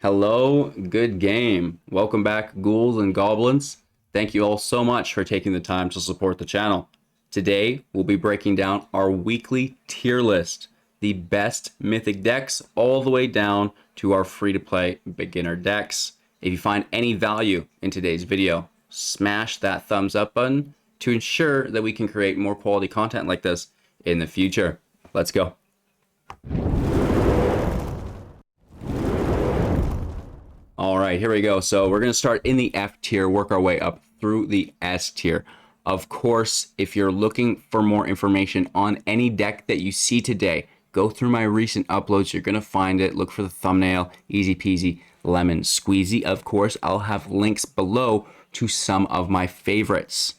Hello, good game. Welcome back, ghouls and goblins. Thank you all so much for taking the time to support the channel. Today, we'll be breaking down our weekly tier list, the best mythic decks all the way down to our free-to-play beginner decks. If you find any value in today's video, smash that thumbs up button to ensure that we can create more quality content like this in the future. Let's go. All right, here we go. So we're going to start in the F tier, work our way up through the S tier. Of course, if you're looking for more information on any deck that you see today, go through my recent uploads. You're going to find it. Look for the thumbnail. Easy peasy, lemon squeezy. Of course, I'll have links below to some of my favorites.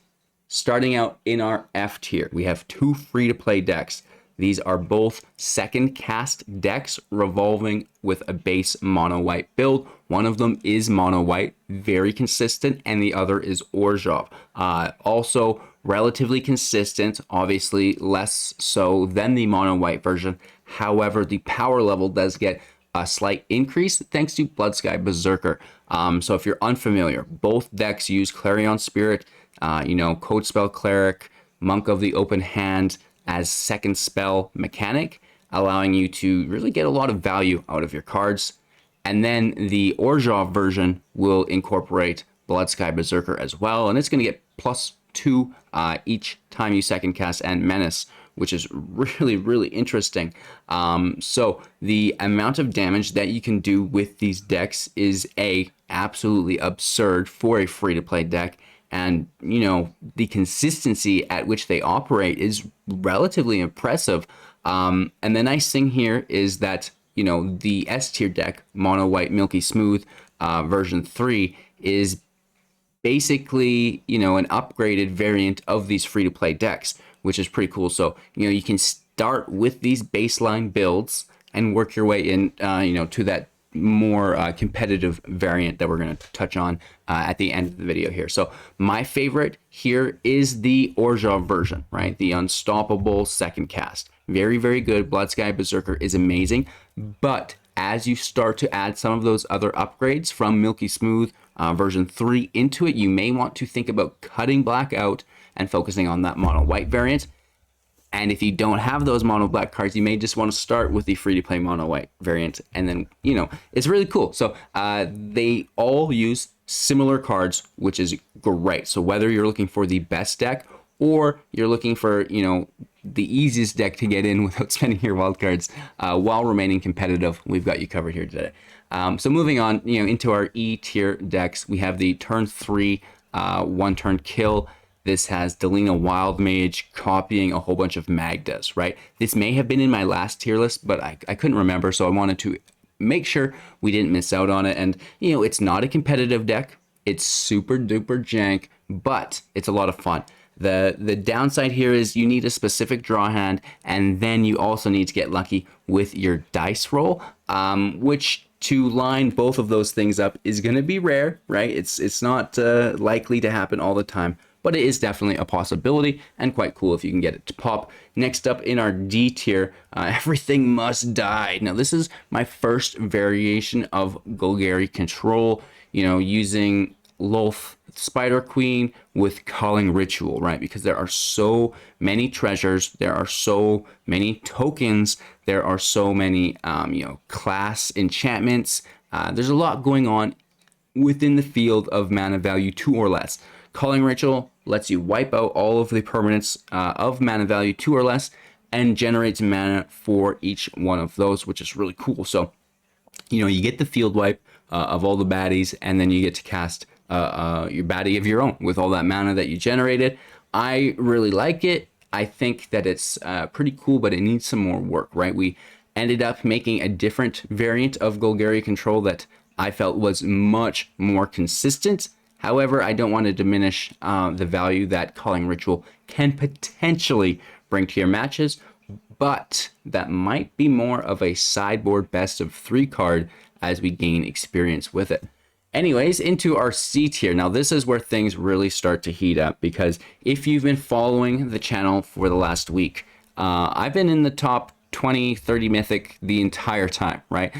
Starting out in our F tier, we have two free-to-play decks. These are both second cast decks revolving with a base mono white build. One of them is mono white, very consistent, and the other is Orzhov. Also relatively consistent, obviously less so than the mono white version. However, the power level does get a slight increase thanks to Bloodsky Berserker. So if you're unfamiliar, both decks use Clarion Spirit, Code Spell Cleric, Monk of the Open Hand, as second spell mechanic, allowing you to really get a lot of value out of your cards. And then the Orzhov version will incorporate Bloodsky Berserker as well, and it's going to get +2 each time you second cast and Menace, which is really interesting. So the amount of damage that you can do with these decks is absolutely absurd for a free-to-play deck. And, the consistency at which they operate is relatively impressive. And the nice thing here is that, the S tier deck, Mono White Milky Smooth version 3, is basically, an upgraded variant of these free-to-play decks, which is pretty cool. So, you can start with these baseline builds and work your way in, to that more competitive variant that we're going to touch on at the end of the video here. So my favorite here is the Orzhov version, right? The unstoppable second cast. Very good. Bloodsky Berserker is amazing. But as you start to add some of those other upgrades from Milky Smooth version 3 into it, you may want to think about cutting black out and focusing on that mono white variant. And if you don't have those mono black cards, you may just want to start with the free-to-play mono white variant. And then, it's really cool. So they all use similar cards, which is great. So whether you're looking for the best deck or you're looking for, the easiest deck to get in without spending your wild cards while remaining competitive, we've got you covered here today. So moving on, into our E tier decks, we have the turn 3, 1-turn kill. This has Delina Wild Mage copying a whole bunch of Magdas, right? This may have been in my last tier list, but I couldn't remember, so I wanted to make sure we didn't miss out on it. And, it's not a competitive deck. It's super duper jank, but it's a lot of fun. The downside here is you need a specific draw hand, and then you also need to get lucky with your dice roll, which to line both of those things up is going to be rare, right? It's not likely to happen all the time, but it is definitely a possibility and quite cool if you can get it to pop. Next up in our D tier, Everything Must Die. Now this is my first variation of Golgari control, using Lolth Spider Queen with Calling Ritual, right? Because there are so many treasures, there are so many tokens, there are so many, class enchantments. There's a lot going on within the field of mana value 2 or less. Calling Ritual lets you wipe out all of the permanents of mana value 2 or less and generates mana for each one of those, which is really cool. So, you get the field wipe of all the baddies, and then you get to cast your baddie of your own with all that mana that you generated. I really like it. I think that it's pretty cool, but it needs some more work, right? We ended up making a different variant of Golgari control that I felt was much more consistent. However, I don't want to diminish the value that Calling Ritual can potentially bring to your matches, but that might be more of a sideboard best of 3 card as we gain experience with it. Anyways, into our C tier. Now this is where things really start to heat up, because if you've been following the channel for the last week, I've been in the top 20, 30 Mythic the entire time, right?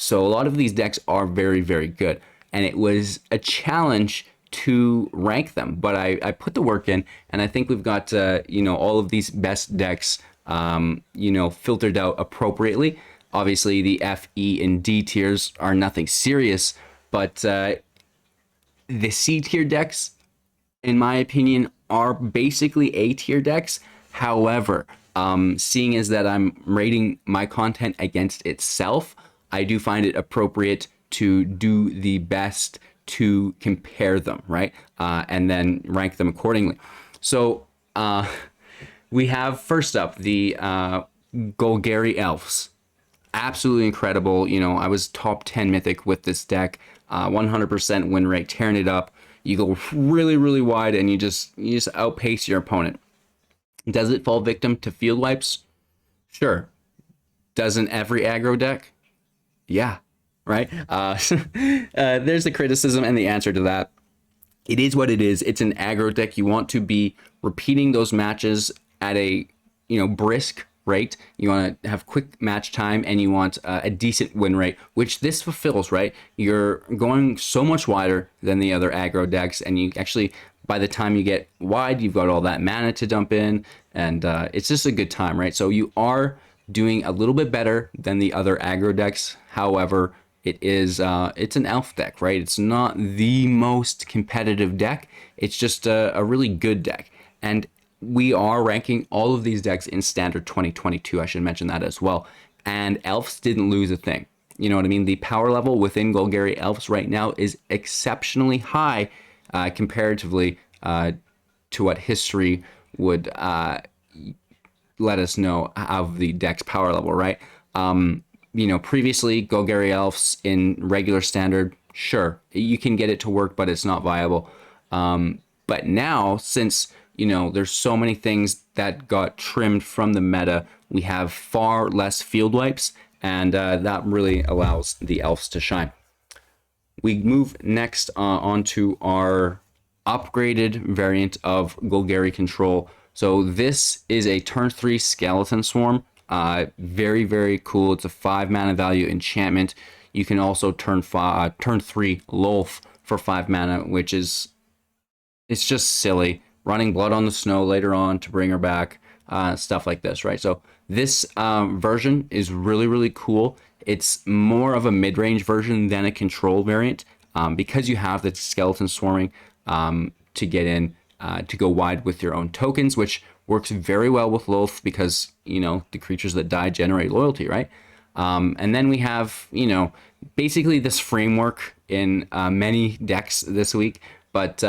So a lot of these decks are very, very good. And it was a challenge to rank them, but I put the work in, and I think we've got, you know, all of these best decks, you know, filtered out appropriately. Obviously, the F, E, and D tiers are nothing serious, but the C tier decks, in my opinion, are basically A tier decks. However, seeing as that I'm rating my content against itself, I do find it appropriate to do the best to compare them, right? And then rank them accordingly. So we have first up the Golgari Elves. Absolutely incredible. You know, I was top 10 Mythic with this deck. 100% win rate, tearing it up. You go really, really wide, and you just outpace your opponent. Does it fall victim to field wipes? Sure. Doesn't every aggro deck? Yeah. Right? There's the criticism and the answer to that. It is what it is. It's an aggro deck. You want to be repeating those matches at a, you know, brisk rate. You want to have quick match time, and you want a decent win rate, which this fulfills, right? You're going so much wider than the other aggro decks, and you actually, by the time you get wide, you've got all that mana to dump in, and it's just a good time, right? So you are doing a little bit better than the other aggro decks. However, it's an elf deck, right? It's not the most competitive deck. It's just a really good deck. And we are ranking all of these decks in standard 2022. I should mention that as well. And elves didn't lose a thing. You know what I mean? The power level within Golgari Elves right now is exceptionally high comparatively to what history would let us know of the deck's power level, right? You know, previously Golgari Elves in regular standard, sure, you can get it to work, but it's not viable. But now, since, you know, there's so many things that got trimmed from the meta, we have far less field wipes, and that really allows the elves to shine. We move next on to our upgraded variant of Golgari Control. So this is a turn 3 Skeleton Swarm. Very, very cool. It's a 5 mana value enchantment. You can also turn 3 Lolth for 5 mana, which is, it's just silly. Running Blood on the Snow later on to bring her back, stuff like this, right? So this version is really, really cool. It's more of a mid-range version than a control variant, because you have the skeleton swarming to get in, to go wide with your own tokens, which works very well with Lolth because, you know, the creatures that die generate loyalty, right? And then we have, you know, basically this framework in many decks this week, but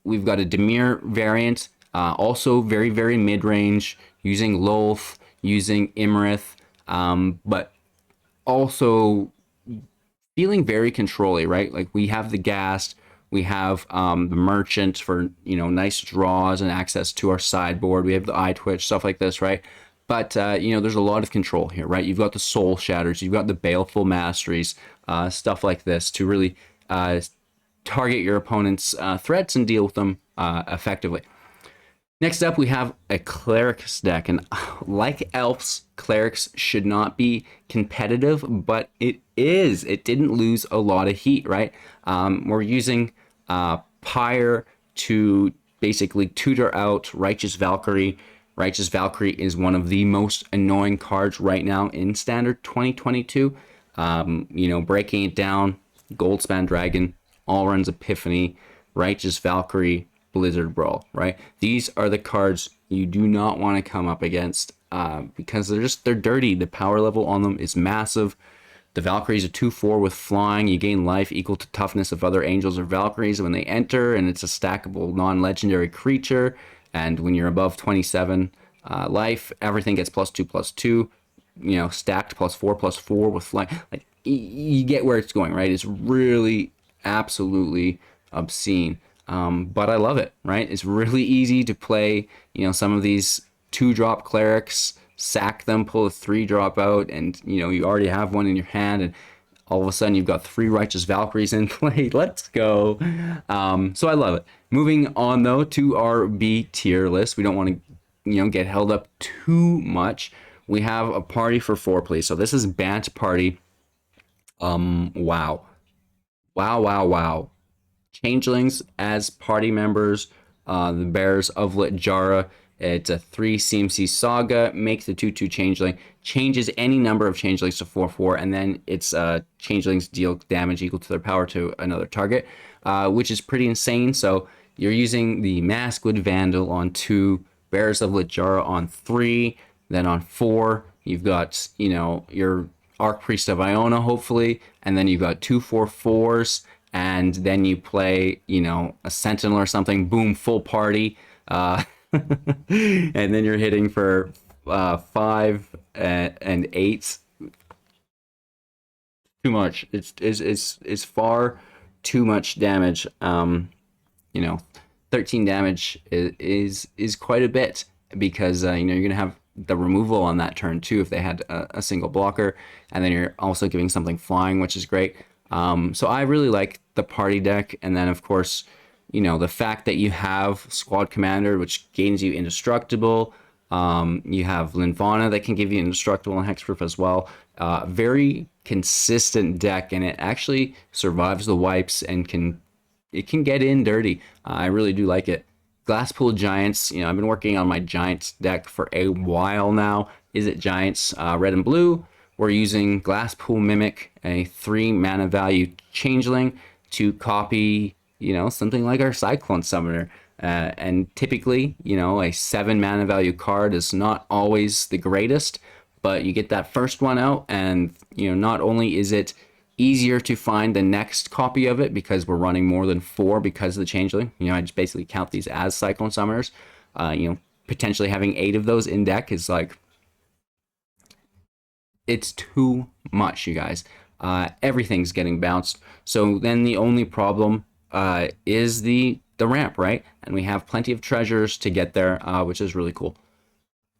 we've got a Dimir variant, also very, very mid-range, using Lolth, using Imarith, but also feeling very control-y, right? Like we have the Ghast, we have the Merchant for, you know, nice draws and access to our sideboard. We have the Eye Twitch, stuff like this, right? But, you know, there's a lot of control here, right? You've got the Soul Shatters, you've got the Baleful Masteries, stuff like this to really target your opponent's threats and deal with them effectively. Next up, we have a Clericus deck, and like Elves, Clerics should not be competitive, but it is. It didn't lose a lot of heat, right? We're using Pyre to basically tutor out Righteous Valkyrie. Righteous Valkyrie is one of the most annoying cards right now in Standard 2022. You know, breaking it down, Goldspan Dragon, Allrun's Epiphany, Righteous Valkyrie, Blizzard Brawl, right? These are the cards you do not want to come up against because they're dirty. The power level on them is massive. The Valkyries are 2/4 with flying. You gain life equal to toughness of other angels or Valkyries when they enter, and it's a stackable non-legendary creature. And when you're above 27 life, everything gets +2/+2. You know, stacked +4/+4 with flying. Like you get where it's going, right? It's really absolutely obscene. But I love it, right? It's really easy to play, you know, some of these 2-drop clerics, sack them, pull a 3-drop out, and, you know, you already have one in your hand, and all of a sudden you've got 3 Righteous Valkyries in play. Let's go. So I love it. Moving on, though, to our B tier list. We don't want to, you know, get held up too much. We have a party for 4, please. So this is Bant Party. Wow. Wow, wow, wow. Changelings as party members, the Bears of Litjara. It's a 3 CMC saga, makes the 2/2 changeling, changes any number of changelings to 4/4, and then its changelings deal damage equal to their power to another target, which is pretty insane. So you're using the Maskwood Vandal on 2, Bears of Litjara on 3, then on 4, you've got, your Archpriest of Iona, hopefully, and then you've got 2/4/4s, and then you play, a Sentinel or something, boom, full party. And then you're hitting for 5 and 8. Too much. It's far too much damage. You know, 13 damage is quite a bit because you're gonna have the removal on that turn too if they had a single blocker, and then you're also giving something flying, which is great. So I really like the party deck, and then of course, the fact that you have Squad Commander, which gains you indestructible. You have Linvana that can give you indestructible and hexproof as well. Very consistent deck, and it actually survives the wipes and can get in dirty. I really do like it. Glasspool Giants, I've been working on my Giants deck for a while now. Is it Giants red and blue? We're using Glasspool Mimic, a 3 mana value changeling, to copy, something like our Cyclone Summoner. And typically, a 7 mana value card is not always the greatest, but you get that first one out, and not only is it easier to find the next copy of it because we're running more than 4 because of the changeling. I just basically count these as Cyclone Summoners. Potentially having 8 of those in deck is like, it's too much, you guys. Everything's getting bounced. So then the only problem is the ramp, right? And we have plenty of treasures to get there, which is really cool.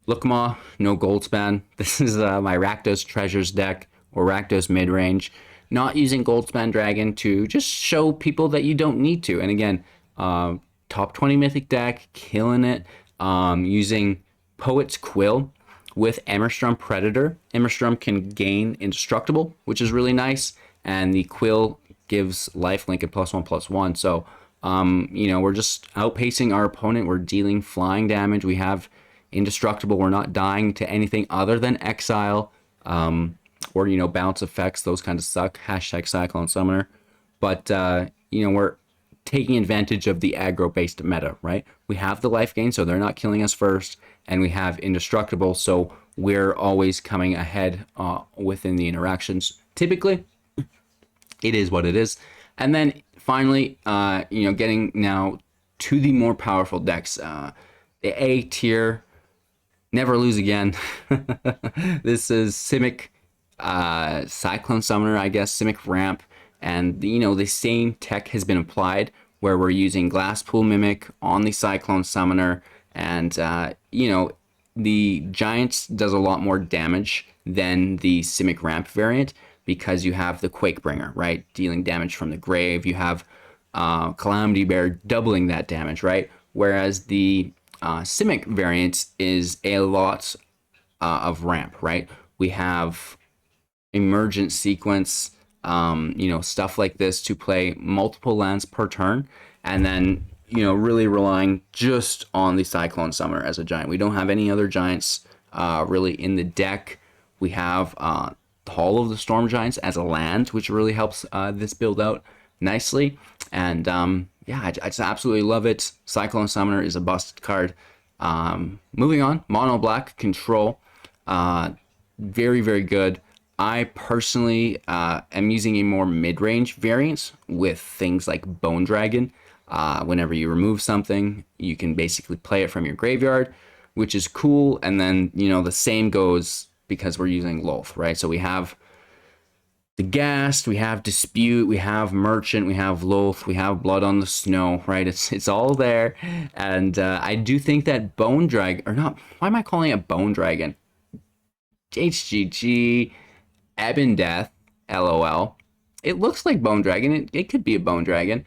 Lookmaw, no Goldspan. This is my Rakdos Treasures deck, or Rakdos Midrange. Not using Goldspan Dragon to just show people that you don't need to. And again, top 20 Mythic deck, killing it. Using Poet's Quill with Emmerstrom Predator. Emmerstrom can gain Indestructible, which is really nice. And the Quill gives lifelink at +1/+1. So, we're just outpacing our opponent. We're dealing flying damage. We have Indestructible. We're not dying to anything other than Exile, or, bounce effects. Those kind of suck. Hashtag Cyclone Summoner. But, we're taking advantage of the aggro-based meta, right? We have the life gain, so they're not killing us first. And we have Indestructible, so we're always coming ahead within the interactions. Typically, it is what it is. And then finally, getting now to the more powerful decks. The A tier, never lose again. This is Simic Cyclone Summoner, I guess, Simic Ramp. And, the same tech has been applied where we're using Glasspool Mimic on the Cyclone Summoner. And, the Giants does a lot more damage than the Simic Ramp variant because you have the Quakebringer, right? Dealing damage from the grave. You have Calamity Bear doubling that damage, right? Whereas the Simic variant is a lot of ramp, right? We have Emergent Sequence, stuff like this to play multiple lands per turn, and then really relying just on the Cyclone Summoner as a giant. We don't have any other giants really in the deck. We have Hall of the Storm Giants as a land, which really helps this build out nicely. And I just absolutely love it. Cyclone Summoner is a bust card. Moving on, Monoblack Control. Very, very good. I personally am using a more mid-range variant with things like Bone Dragon. Whenever you remove something, you can basically play it from your graveyard, which is cool. And then, the same goes because we're using Lolth, right? So we have the Ghast, we have Dispute, we have Merchant, we have Lolth, we have Blood on the Snow, right? It's all there. And I do think that Bone Dragon, or not, why am I calling it Bone Dragon? HGG, Ebon Death, LOL. It looks like Bone Dragon. It could be a Bone Dragon.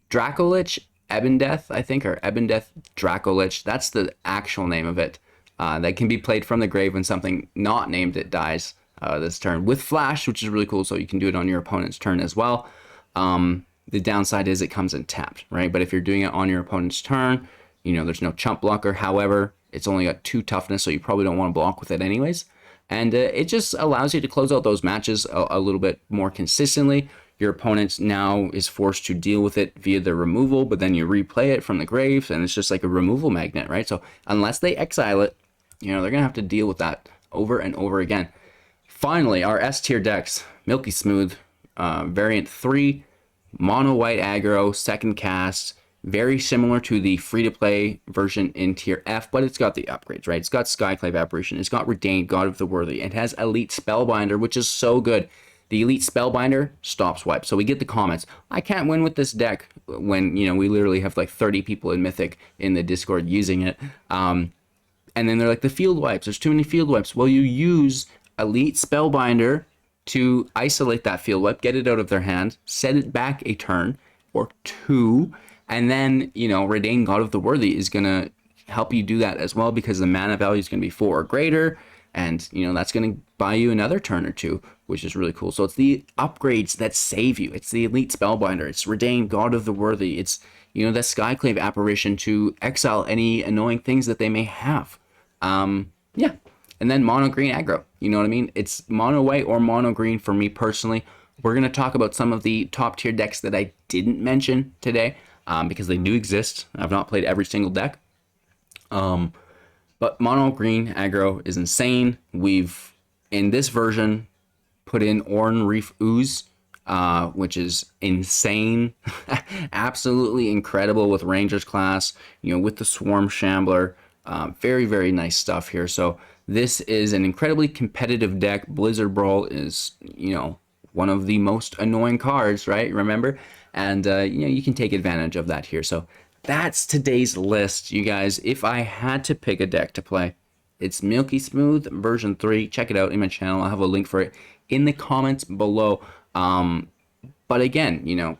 Dracolich, Ebon Death, I think, or Ebon Death Dracolich. That's the actual name of it. That can be played from the grave when something not named it dies. this turn with flash, which is really cool. So you can do it on your opponent's turn as well. The downside is it comes in tapped, right? But if you're doing it on your opponent's turn, you know, there's no chump blocker. However, it's only got 2 toughness, so you probably don't want to block with it anyways. And it just allows you to close out those matches a little bit more consistently. Your opponent now is forced to deal with it via the removal, but then you replay it from the grave, and it's just like a removal magnet, right? So unless they exile it, you know, they're going to have to deal with that over and over again. Finally, our S tier decks, Milky Smooth, variant 3, mono white aggro, second cast, very similar to the free-to-play version in tier F, but it's got the upgrades, right? It's got Skyclave Apparition, it's got Redained God of the Worthy, it has Elite Spellbinder, which is so good. The Elite Spellbinder stops wipe. So we get the comments, I can't win with this deck, when, you know, we literally have like 30 people in Mythic in the Discord using it. And then they're like, the field wipes, there's too many field wipes. Well, you use Elite Spellbinder to isolate that field wipe, get it out of their hand, set it back a turn or 2, and then, you know, Redain God of the Worthy is going to help you do that as well, because the mana value is going to be 4 or greater, and, you know, that's going to buy you another turn or 2, which is really cool. So it's the upgrades that save you. It's the Elite Spellbinder. It's Redain God of the Worthy. It's, you know, the Skyclave Apparition to exile any annoying things that they may have. Yeah. And then mono green aggro, you know what I mean? It's mono white or mono green for me personally. We're going to talk about some of the top tier decks that I didn't mention today, because they do exist. I've not played every single deck. But mono green aggro is insane. We've, in this version, put in Orn Reef Ooze, which is insane. Absolutely incredible with Rangers class, you know, with the Swarm Shambler. Very, very nice stuff here. So this is an incredibly competitive deck. Blizzard Brawl is, you know, one of the most annoying cards, right? Remember? And, you know, you can take advantage of that here. So that's today's list, you guys. If I had to pick a deck to play, it's Milky Smooth version 3. Check it out in my channel. I'll have a link for it in the comments below. But again, you know,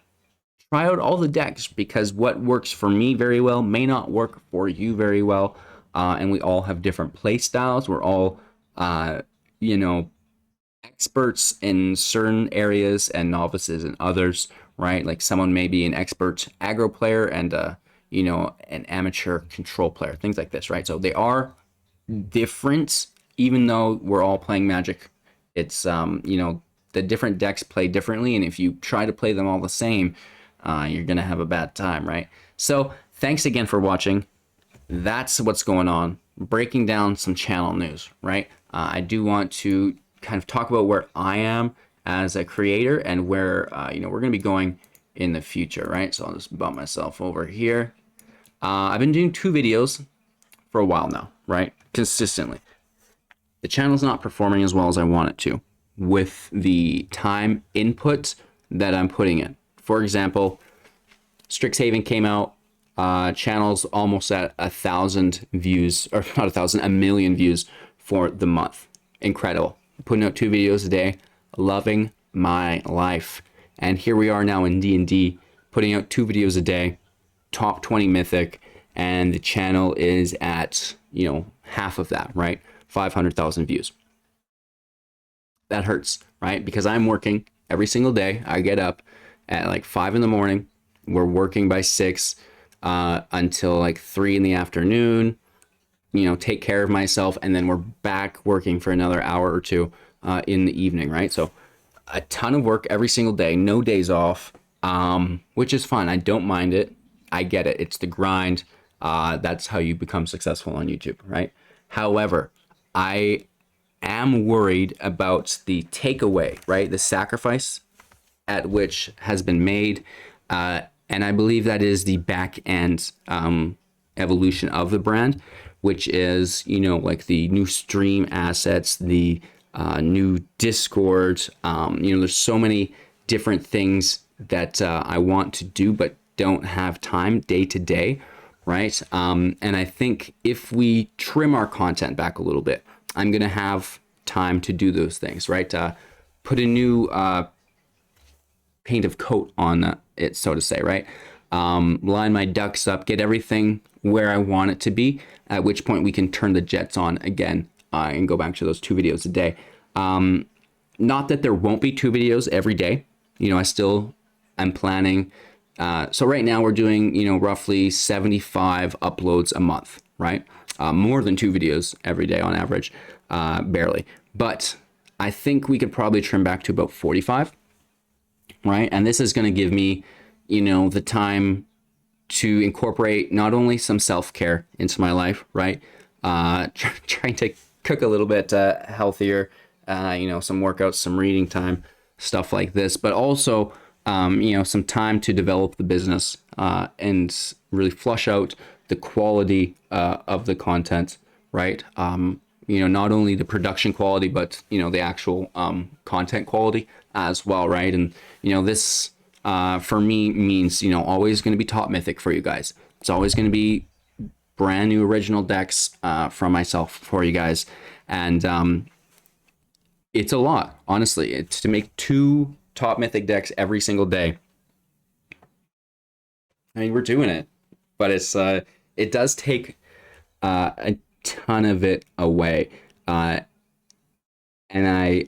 try out all the decks, because what works for me very well may not work for you very well. And we all have different play styles. We're all, you know, experts in certain areas and novices in others, right? Like someone may be an expert aggro player and, you know, an amateur control player, things like this, right? So they are different, even though we're all playing Magic. It's, you know, the different decks play differently. And if you try to play them all the same, you're going to have a bad time, right? So thanks again for watching. That's what's going on. Breaking down some channel news, right? I do want to kind of talk about where I am as a creator and where, you know, we're going to be going in the future, right? So I'll just bump myself over here. I've been doing 2 videos for a while now, right? Consistently. The channel's not performing as well as I want it to with the time input that I'm putting in. For example, Strixhaven came out. Channel's almost at 1,000 views, or not 1,000, 1,000,000 views for the month. Incredible. Putting out 2 videos a day, loving my life. And here we are now in D&D, putting out 2 videos a day, top 20 Mythic, and the channel is at, you know, half of that, right? 500,000 views. That hurts, right? Because I'm working every single day. I get up at like 5 in the morning. We're working by 6 until like 3 in the afternoon, you know, take care of myself, and then we're back working for another hour or 2 in the evening, right? So a ton of work every single day, no days off, which is fun. I don't mind it. I get it. It's the grind. That's how you become successful on YouTube, right? However, I am worried about the takeaway, right? The sacrifice at which has been made. And I believe that is the back end evolution of the brand, which is, you know, like the new stream assets, the new Discord. You know, there's so many different things that I want to do, but don't have time day to day, right? And I think if we trim our content back a little bit, I'm going to have time to do those things, right? Put a new paint of coat on it, so to say, right? Line my ducks up, get everything where I want it to be, at which point we can turn the jets on again and go back to those 2 videos a day. Not that there won't be 2 videos every day. You know, I still am planning. So right now we're doing, you know, roughly 75 uploads a month, right? More than 2 videos every day on average, barely. But I think we could probably trim back to about 45, right? And this is going to give me, you know, the time to incorporate not only some self-care into my life, right? Trying to cook a little bit healthier, you know, some workouts, some reading time, stuff like this, but also, you know, some time to develop the business and really flush out the quality of the content, right? You know, not only the production quality, but, you know, the actual content quality as well, right? And, you know, this for me means, you know, always going to be top Mythic for you guys. It's always going to be brand new original decks from myself for you guys. And it's a lot, honestly. It's to make 2 top Mythic decks every single day. I mean, we're doing it, but it's it does take a ton of it away, and I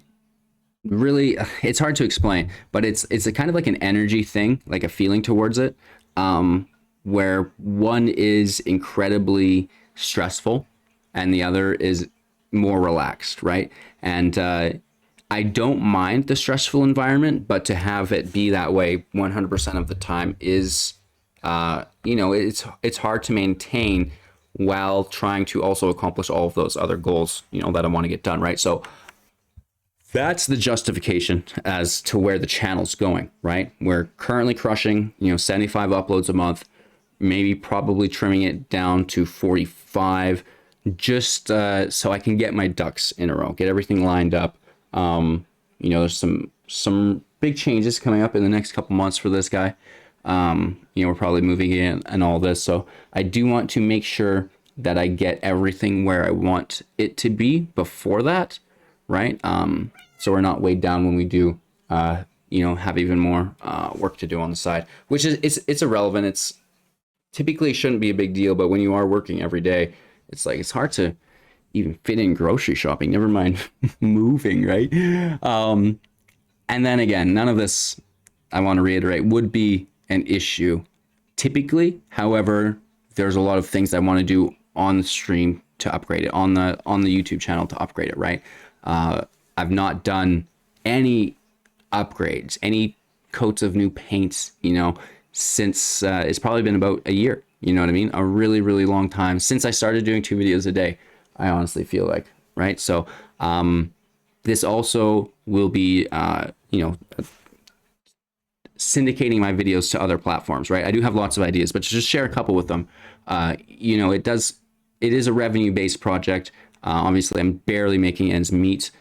really, it's hard to explain, but it's a kind of like an energy thing, like a feeling towards it, where one is incredibly stressful and the other is more relaxed, right? And I don't mind the stressful environment, but to have it be that way 100% of the time is, you know, it's hard to maintain while trying to also accomplish all of those other goals, you know, that I want to get done, right? So that's the justification as to where the channel's going, right? We're currently crushing, you know, 75 uploads a month, maybe probably trimming it down to 45, just so I can get my ducks in a row, get everything lined up. You know, there's some big changes coming up in the next couple months for this guy. You know, we're probably moving in and all this. So I do want to make sure that I get everything where I want it to be before that, right? So we're not weighed down when we do, you know, have even more work to do on the side, which is, it's irrelevant. It's typically shouldn't be a big deal, but when you are working every day, it's like, it's hard to even fit in grocery shopping, never mind moving, right? And then again, none of this, I want to reiterate, would be an issue typically. However, there's a lot of things I want to do on the stream to upgrade it, on the YouTube channel to upgrade it, right? I've not done any upgrades, any coats of new paints, you know, since it's probably been about a year, you know what I mean? A really, really long time since I started doing 2 videos a day, I honestly feel like, right? So this also will be, you know, syndicating my videos to other platforms, right? I do have lots of ideas, but to just share a couple with them, you know, it is a revenue-based project. Obviously, I'm barely making ends meet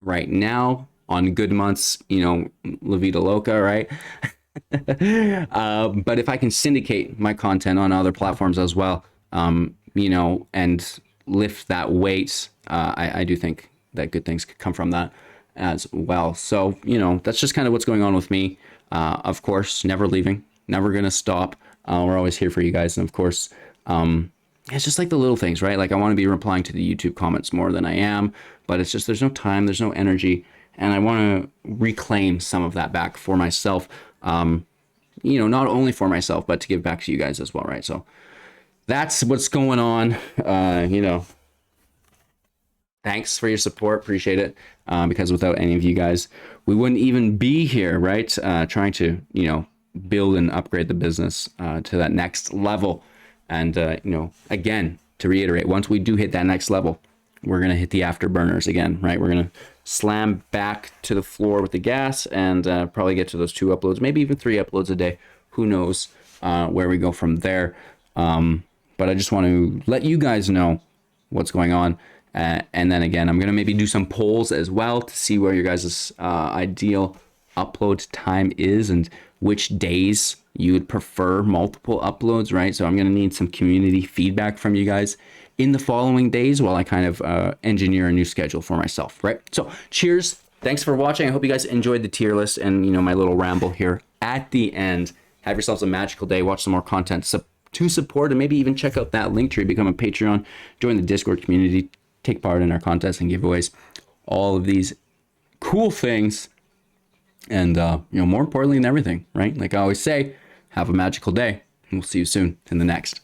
right now. On good months, you know, La Vida Loca, right? But if I can syndicate my content on other platforms as well, you know, and lift that weight, I do think that good things could come from that as well. So, you know, that's just kind of what's going on with me. Of course, never leaving, never gonna stop. We're always here for you guys. And of course, it's just like the little things, right? Like I want to be replying to the YouTube comments more than I am, but it's just, there's no time, there's no energy. And I want to reclaim some of that back for myself. You know, not only for myself, but to give back to you guys as well, right? So that's what's going on. You know, thanks for your support. Appreciate it. Because without any of you guys, we wouldn't even be here, right? Trying to, you know, build and upgrade the business to that next level. And, you know, again, to reiterate, once we do hit that next level, we're going to hit the afterburners again, right? We're going to slam back to the floor with the gas and probably get to those 2 uploads, maybe even 3 uploads a day. Who knows where we go from there. But I just want to let you guys know what's going on. And then again, I'm going to maybe do some polls as well to see where your guys' ideal upload time is and which days you would prefer multiple uploads, right? So I'm going to need some community feedback from you guys in the following days while I kind of engineer a new schedule for myself, right? So cheers. Thanks for watching. I hope you guys enjoyed the tier list and, you know, my little ramble here at the end. Have yourselves a magical day. Watch some more content to support, and maybe even check out that link tree, become a Patreon, join the Discord community, take part in our contests and giveaways. all of these cool things. And, more importantly than everything, right? Like I always say, have a magical day, and we'll see you soon in the next.